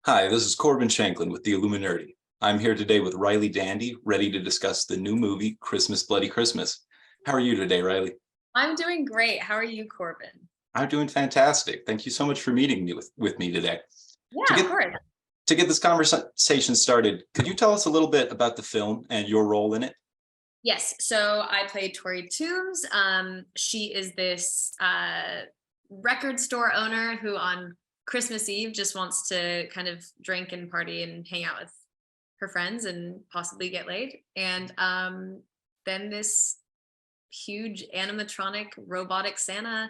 Hi, this is Corbin Shanklin with the Illuminerdi. I'm here today with Riley Dandy, ready to discuss the new movie, Christmas Bloody Christmas. How are you today, Riley? I'm doing great. How are you, Corbin? I'm doing fantastic. Thank you so much for meeting me with me today. To Yeah, of get course. to get this conversation started, could you tell us a little bit about the film and your role in it? Yes. So I played Tori Toombs. She is this record store owner who on Christmas Eve just wants to kind of drink and party and hang out with her friends and possibly get laid. And then this huge animatronic robotic Santa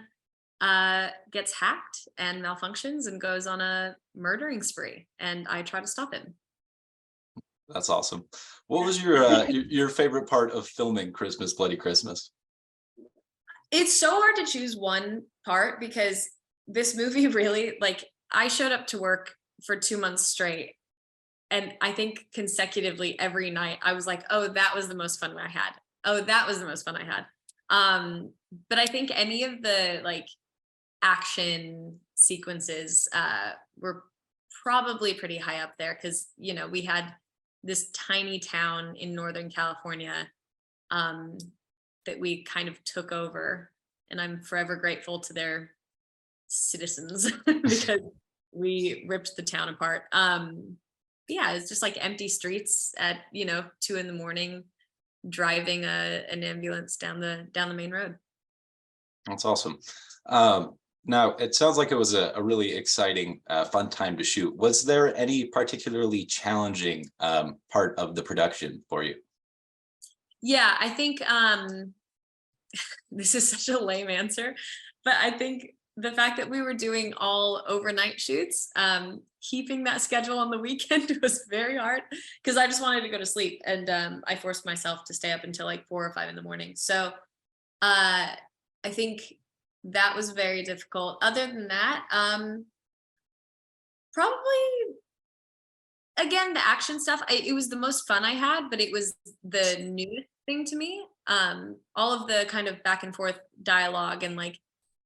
gets hacked and malfunctions and goes on a murdering spree. And I try to stop him. That's awesome. What was your favorite part of filming Christmas Bloody Christmas? It's so hard to choose one part because this movie really, like, I showed up to work for 2 months straight, and I think consecutively every night I was like, "Oh, that was the most fun I had. Oh, that was the most fun I had." But I think any of the, like, action sequences, were probably pretty high up there because, we had this tiny town in Northern California, um, that we kind of took over, and I'm forever grateful to their citizens because we ripped the town apart. Yeah, it's just like empty streets at 2 in the morning, driving an ambulance down the main road. That's awesome. Now, it sounds like it was a really exciting, fun time to shoot. Was there any particularly challenging part of the production for you? Yeah, I think this is such a lame answer, but I think the fact that we were doing all overnight shoots, keeping that schedule on the weekend was very hard because I just wanted to go to sleep, and I forced myself to stay up until like 4 or 5 in the morning. So I think that was very difficult. Other than that, probably again the action stuff. It was the most fun I had, but it was the newest thing to me. All of the kind of back and forth dialogue and like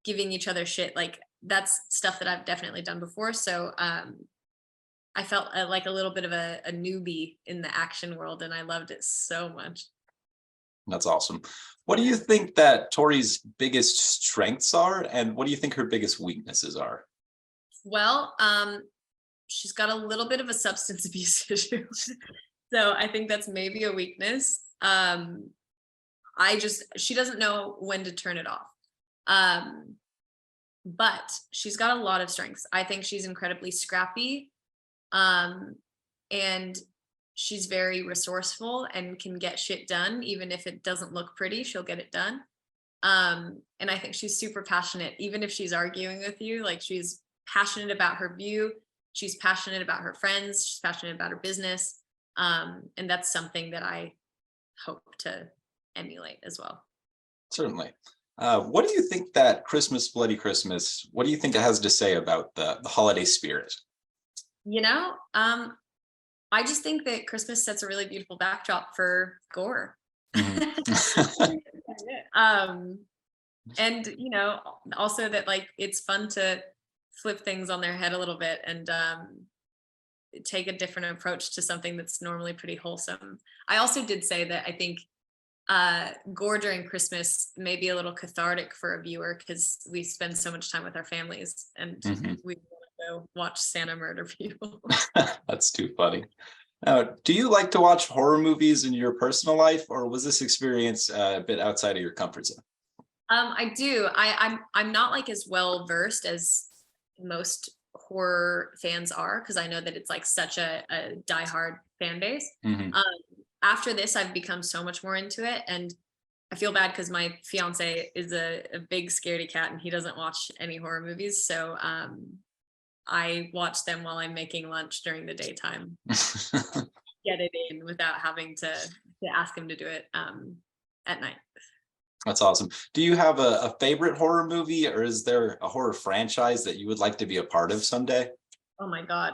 giving each other shit, like that's stuff that I've definitely done before. So I felt like a little bit of a newbie in the action world, and I loved it so much. That's awesome. What do you think that Tori's biggest strengths are, and what do you think her biggest weaknesses are? Well, she's got a little bit of a substance abuse issue. So I think that's maybe a weakness. She doesn't know when to turn it off. Um, but she's got a lot of strengths. I think she's incredibly scrappy. Um, and she's very resourceful and can get shit done. Even if it doesn't look pretty, she'll get it done. And I think she's super passionate, even if she's arguing with you, like she's passionate about her view. She's passionate about her friends. She's passionate about her business. And that's something that I hope to emulate as well. Certainly. What do you think that Christmas Bloody Christmas, what do you think it has to say about the holiday spirit? You know, I just think that Christmas sets a really beautiful backdrop for gore. Mhm. um, and also that like it's fun to flip things on their head a little bit and take a different approach to something that's normally pretty wholesome. I also did say that I think gore during Christmas may be a little cathartic for a viewer because we spend so much time with our families and Mhm. we want to go watch Santa murder people. That's too funny. Do you like to watch horror movies in your personal life, or was this experience a bit outside of your comfort zone? I do. I'm not like as well versed as most horror fans are because I know that it's like such a diehard fan base. Mhm. Um, After this, I've become so much more into it, and I feel bad because my fiance is a big scaredy cat and he doesn't watch any horror movies. So I watch them while I'm making lunch during the daytime. Get it in without having to ask him to do it at night. That's awesome. Do you have a favorite horror movie, or is there a horror franchise that you would like to be a part of someday? Oh my god.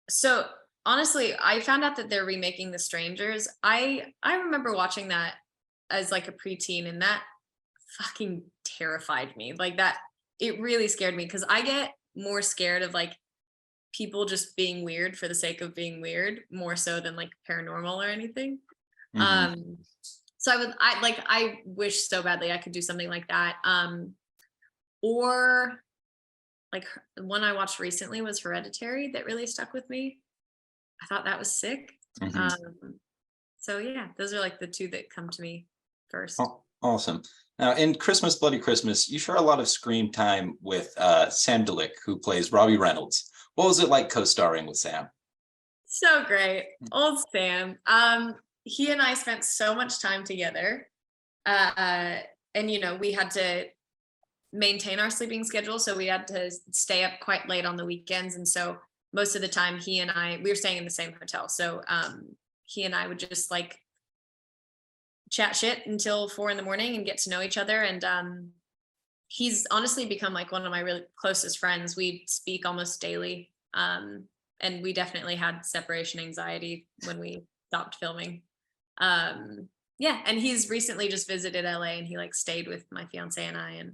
So honestly, I found out that they're remaking The Strangers. I remember watching that as like a preteen, and that fucking terrified me. Like that, it really scared me because I get more scared of like people just being weird for the sake of being weird, more so than like paranormal or anything. Hmm. Um, so I wish so badly I could do something like that. Or like the one I watched recently was Hereditary that really stuck with me. I thought that was sick. Hmm. Um, so yeah, those are like the two that come to me first. Awesome. Now, in Christmas Bloody Christmas, you share a lot of screen time with Sam Delick, who plays Robbie Reynolds. What was it like co-starring with Sam? So great. Old Sam. He and I spent so much time together. Uh, and we had to maintain our sleeping schedule. So we had to stay up quite late on the weekends. And so most of the time we were staying in the same hotel. So he and I would just like chat shit until 4 a.m. and get to know each other. And he's honestly become like one of my really closest friends. We speak almost daily. And we definitely had separation anxiety when we stopped filming. Yeah, and he's recently just visited LA and he like stayed with my fiance and I and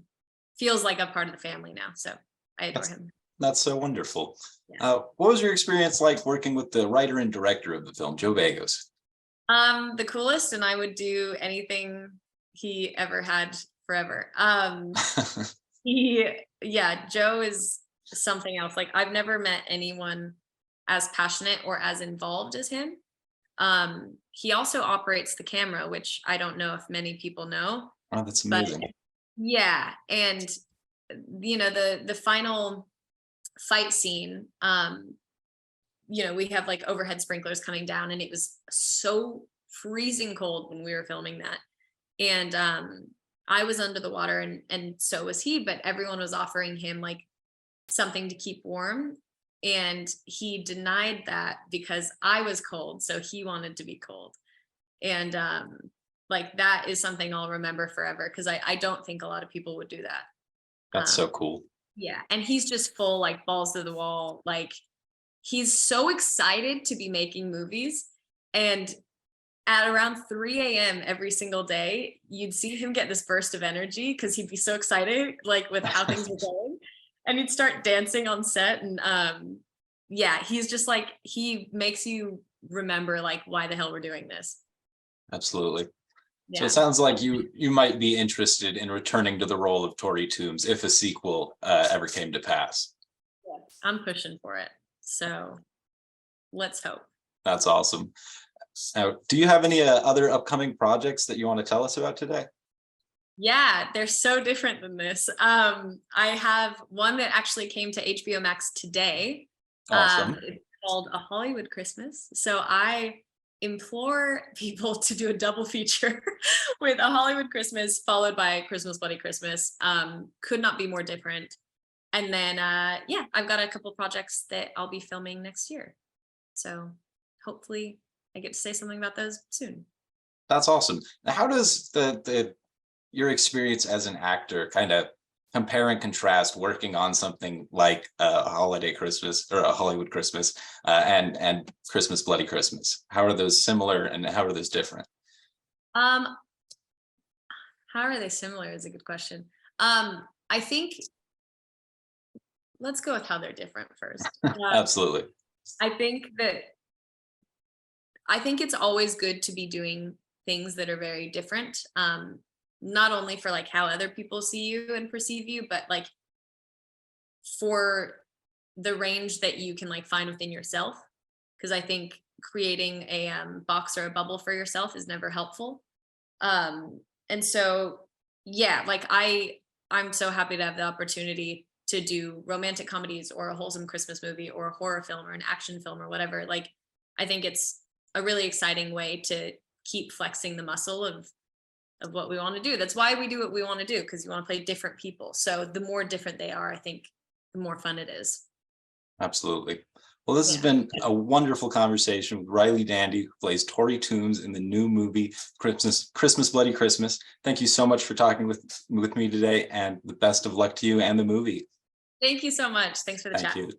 feels like a part of the family now. So I adore That's him. that's so wonderful. Yeah. What was your experience like working with the writer and director of the film, Joe Bagos? The coolest, and I would do anything he ever had forever. Joe is something else. Like I've never met anyone as passionate or as involved as him. He also operates the camera, which I don't know if many people know, Oh, that's but amazing. yeah, and the final fight scene, we have like overhead sprinklers coming down and it was so freezing cold when we were filming that. And I was under the water and so was he, but everyone was offering him like something to keep warm. And he denied that because I was cold. So he wanted to be cold. And like that is something I'll remember forever because I don't think a lot of people would do that. That's so Um, cool. yeah. And he's just full like balls to the wall. Like he's so excited to be making movies. And at around 3 a.m. every single day, you'd see him get this burst of energy because he'd be so excited, like with how things were going. And he'd start dancing on set. And yeah, he's just like, he makes you remember like why the hell we're doing this. Absolutely. So it Yeah. sounds like you might be interested in returning to the role of Tori Toombs if a sequel ever came to pass. Yeah. I'm pushing for it. So let's hope. That's awesome. Now, do you have any other upcoming projects that you want to tell us about today? Yeah, they're so different than this. I have one that actually came to HBO Max today. Awesome. It's called A Hollywood Christmas. So I implore people to do a double feature with A Hollywood Christmas followed by Christmas Bloody Christmas. Could not be more different. And then yeah, I've got a couple projects that I'll be filming next year. So hopefully I get to say something about those soon. That's awesome. Now, how does the your experience as an actor kind of compare and contrast working on something like a holiday Christmas or a Hollywood Christmas and Christmas Bloody Christmas? How are those similar and how are those different? Um, how are they similar is a good question. I think let's go with how they're different first. Absolutely. I think that I think it's always good to be doing things that are very different. Not only for like how other people see you and perceive you, but like for the range that you can like find within yourself. Because I think creating a box or a bubble for yourself is never helpful. And so yeah, like I'm so happy to have the opportunity to do romantic comedies or a wholesome Christmas movie or a horror film or an action film or whatever. Like I think it's a really exciting way to keep flexing the muscle of what we want to do. That's why we do what we want to do, because you want to play different people. So the more different they are, I think the more fun it is. Absolutely. Well, this has Yeah. been a wonderful conversation with Riley Dandy, who plays Tori Toombs in the new movie Christmas Bloody Christmas. Thank you so much for talking with me today, and the best of luck to you and the movie. Thank you so much. Thanks for the Thank chat. you.